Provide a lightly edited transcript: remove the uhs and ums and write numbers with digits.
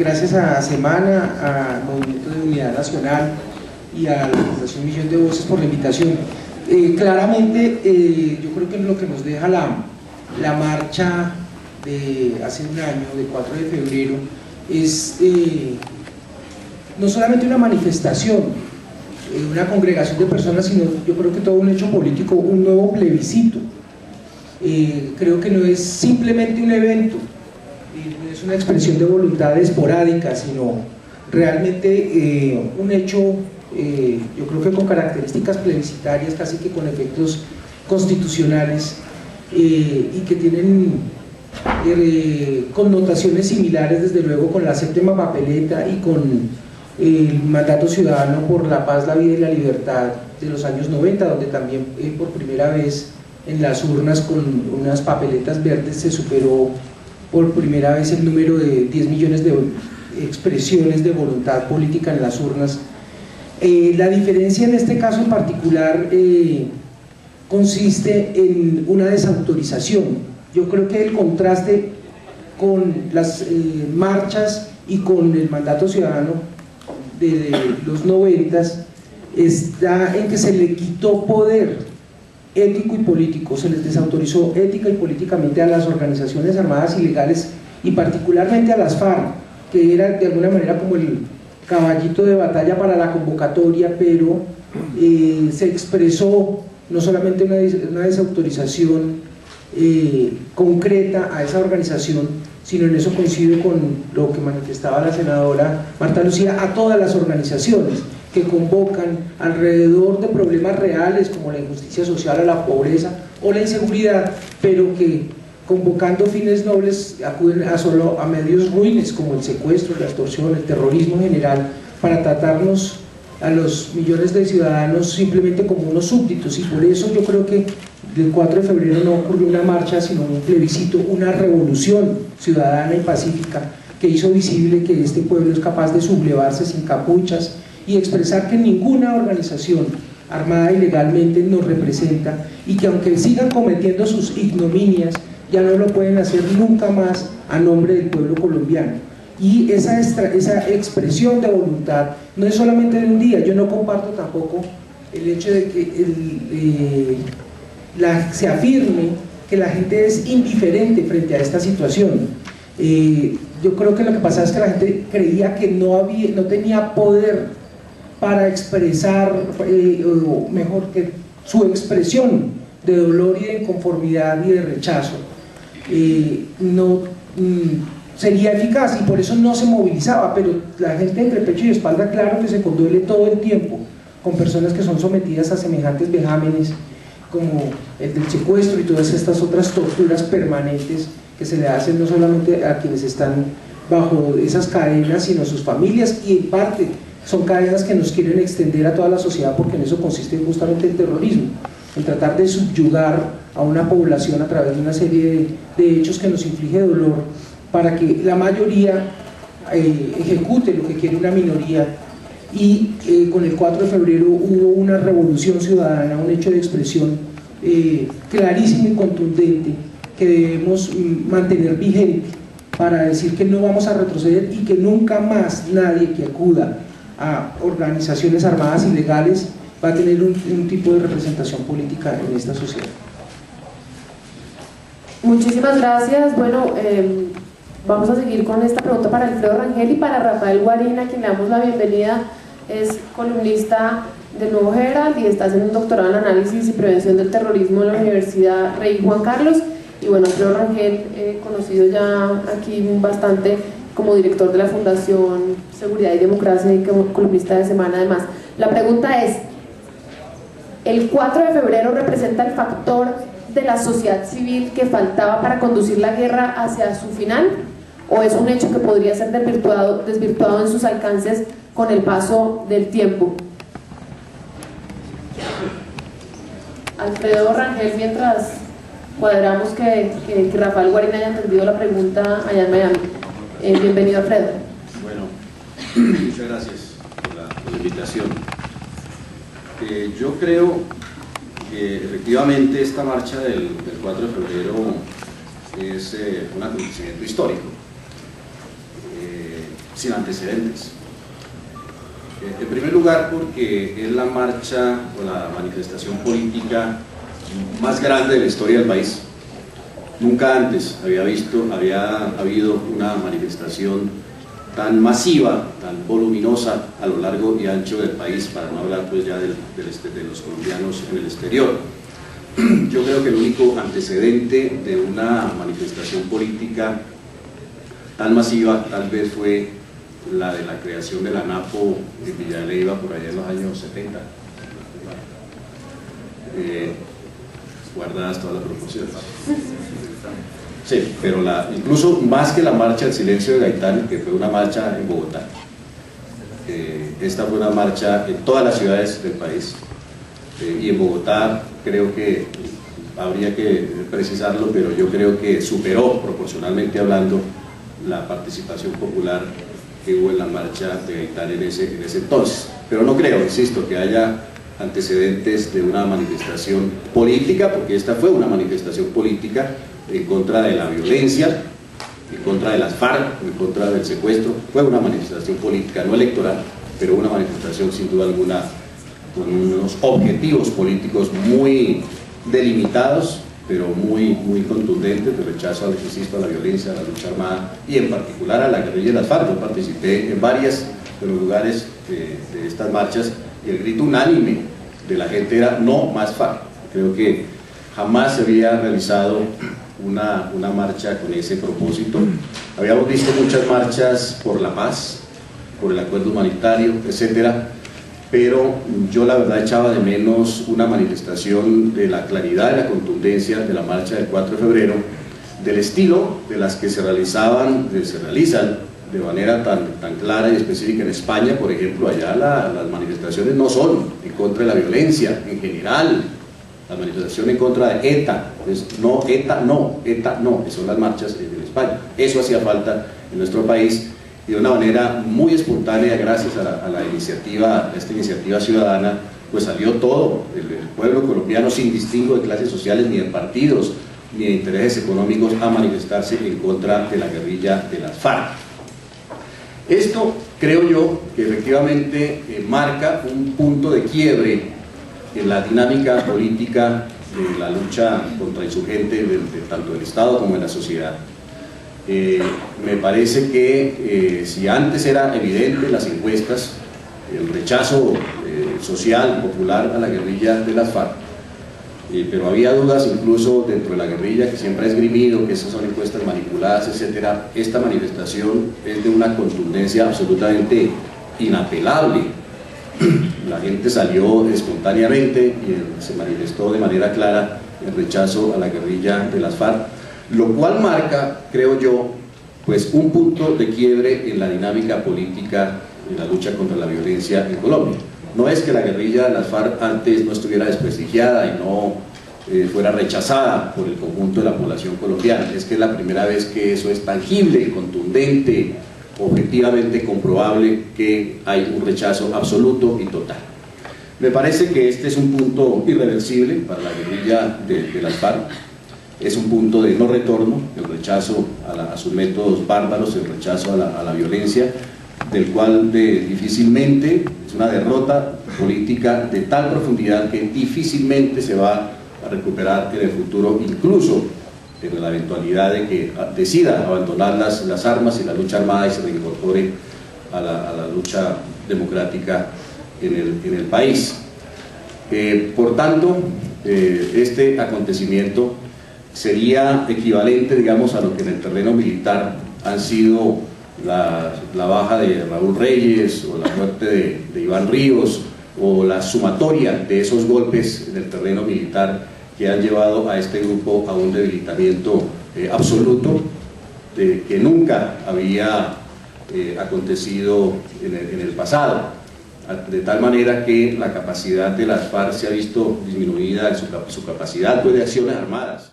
gracias a Semana, al Movimiento de Unidad Nacional y a la Fundación Millón de Voces por la invitación. Claramente, yo creo que lo que nos deja la marcha de hace un año, de 4 de febrero, es no solamente una manifestación, una congregación de personas, sino yo creo que todo un hecho político, un nuevo plebiscito. Creo que no es simplemente un evento, no es una expresión de voluntad esporádica, sino realmente un hecho, yo creo que con características plebiscitarias, casi que con efectos constitucionales, y que tienen connotaciones similares desde luego con la séptima papeleta y con el mandato ciudadano por la paz, la vida y la libertad de los años 90, donde también por primera vez en las urnas con unas papeletas verdes se superó por primera vez el número de 10 millones de expresiones de voluntad política en las urnas. La diferencia en este caso en particular consiste en una desautorización. Yo creo que el contraste con las marchas y con el mandato ciudadano de los 90 está en que se le quitó poder ético y político, se les desautorizó ética y políticamente a las organizaciones armadas ilegales y particularmente a las FARC, que era de alguna manera como el caballito de batalla para la convocatoria, pero se expresó no solamente una desautorización concreta a esa organización, sino en eso coincido con lo que manifestaba la senadora Marta Lucía, a todas las organizaciones que convocan alrededor de problemas reales como la injusticia social o la pobreza o la inseguridad, pero que convocando fines nobles acuden solo a medios ruines como el secuestro, la extorsión, el terrorismo en general, para tratarnos a los millones de ciudadanos simplemente como unos súbditos. Y por eso yo creo que el 4 de febrero no ocurrió una marcha, sino un plebiscito, una revolución ciudadana y pacífica que hizo visible que este pueblo es capaz de sublevarse sin capuchas y expresar que ninguna organización armada ilegalmente nos representa y que aunque sigan cometiendo sus ignominias, ya no lo pueden hacer nunca más a nombre del pueblo colombiano. Y esa expresión de voluntad no es solamente de un día. Yo no comparto tampoco el hecho de que se afirme que la gente es indiferente frente a esta situación. Yo creo que lo que pasa es que la gente creía que no tenía poder para expresar, o mejor, que su expresión de dolor y de inconformidad y de rechazo no sería eficaz, y por eso no se movilizaba. Pero la gente entre pecho y espalda, claro que se conduele todo el tiempo con personas que son sometidas a semejantes vejámenes como el del secuestro y todas estas otras torturas permanentes que se le hacen no solamente a quienes están bajo esas cadenas, sino a sus familias, y en parte son cadenas que nos quieren extender a toda la sociedad, porque en eso consiste justamente el terrorismo, en tratar de subyugar a una población a través de una serie de hechos que nos inflige dolor, para que la mayoría ejecute lo que quiere una minoría. Y con el 4 de febrero hubo una revolución ciudadana, un hecho de expresión clarísimo y contundente que debemos mantener vigente para decir que no vamos a retroceder y que nunca más nadie que acuda a organizaciones armadas ilegales va a tener un tipo de representación política en esta sociedad. Muchísimas gracias. Bueno, vamos a seguir con esta pregunta para Alfredo Rangel y para Rafael Guarina, a quien le damos la bienvenida. Es columnista del Nuevo Herald y está haciendo un doctorado en análisis y prevención del terrorismo en la Universidad Rey Juan Carlos. Y bueno, Alfredo Rangel, conocido ya aquí bastante como director de la Fundación Seguridad y Democracia y como columnista de Semana además. La pregunta es, ¿el 4 de febrero representa el factor de la sociedad civil que faltaba para conducir la guerra hacia su final? ¿O es un hecho que podría ser desvirtuado en sus alcances con el paso del tiempo? Alfredo Rangel, mientras cuadramos que Rafael Guarina haya entendido la pregunta allá en Miami. Bienvenido, Alfredo. Bueno, muchas gracias por la invitación. Yo creo que efectivamente esta marcha del 4 de febrero es un acontecimiento histórico. sin antecedentes. En primer lugar, porque es la marcha o la manifestación política más grande de la historia del país. Nunca antes había habido una manifestación tan masiva, tan voluminosa a lo largo y ancho del país, para no hablar pues ya de los colombianos en el exterior. Yo creo que el único antecedente de una manifestación política tan masiva tal vez fue la de la creación de la ANAPO en Villa de Leyva por allá en los años 70, guardadas todas las proporciones. Sí, pero incluso más que la marcha del silencio de Gaitán, que fue una marcha en Bogotá, esta fue una marcha en todas las ciudades del país, y en Bogotá creo que habría que precisarlo, pero yo creo que superó proporcionalmente hablando la participación popular que hubo en la marcha de Gaitán en ese entonces. Pero no creo, insisto, que haya antecedentes de una manifestación política, porque esta fue una manifestación política en contra de la violencia, en contra de las FARC, en contra del secuestro. Fue una manifestación política, no electoral, pero una manifestación sin duda alguna con unos objetivos políticos muy delimitados, pero muy contundentes, de rechazo, insisto, a la violencia, a la lucha armada y en particular a la guerrilla de las FARC. Yo participé en varias de los lugares de estas marchas y el grito unánime de la gente era no más FARC. Creo que jamás se había realizado una marcha con ese propósito. Habíamos visto muchas marchas por la paz, por el acuerdo humanitario, etcétera, pero yo la verdad echaba de menos una manifestación de la claridad y la contundencia de la marcha del 4 de febrero, del estilo de las que se realizan de manera tan clara y específica en España. Por ejemplo, allá las manifestaciones no son en contra de la violencia en general, la manifestación en contra de ETA, pues no, ETA no, que son las marchas en España. Eso hacía falta en nuestro país, y de una manera muy espontánea, gracias a esta iniciativa ciudadana, pues salió todo el pueblo colombiano, sin distingo de clases sociales, ni de partidos, ni de intereses económicos, a manifestarse en contra de la guerrilla de las FARC. Esto creo yo que efectivamente marca un punto de quiebre en la dinámica política de la lucha contra insurgente tanto del Estado como de la sociedad. Me parece que si antes era evidente en las encuestas el rechazo social, popular a la guerrilla de las FARC, pero había dudas incluso dentro de la guerrilla, que siempre ha esgrimido que esas son encuestas manipuladas, etcétera. Esta manifestación es de una contundencia absolutamente inapelable. La gente salió espontáneamente y se manifestó de manera clara el rechazo a la guerrilla de las FARC, lo cual marca, creo yo, pues un punto de quiebre en la dinámica política en la lucha contra la violencia en Colombia. No es que la guerrilla de las FARC antes no estuviera desprestigiada y no fuera rechazada por el conjunto de la población colombiana, es que es la primera vez que eso es tangible, contundente, objetivamente comprobable, que hay un rechazo absoluto y total. Me parece que este es un punto irreversible para la guerrilla de las FARC. Es un punto de no retorno, el rechazo a sus métodos bárbaros, el rechazo a la violencia, del cual difícilmente, es una derrota política de tal profundidad que difícilmente se va a recuperar en el futuro, incluso en la eventualidad de que decida abandonar las armas y la lucha armada y se reincorpore a la lucha democrática en el país. Por tanto, este acontecimiento sería equivalente, digamos, a lo que en el terreno militar han sido la baja de Raúl Reyes o la muerte de Iván Ríos, o la sumatoria de esos golpes en el terreno militar que han llevado a este grupo a un debilitamiento absoluto que nunca había acontecido en el pasado, de tal manera que la capacidad de las FARC se ha visto disminuida en su capacidad de acciones armadas.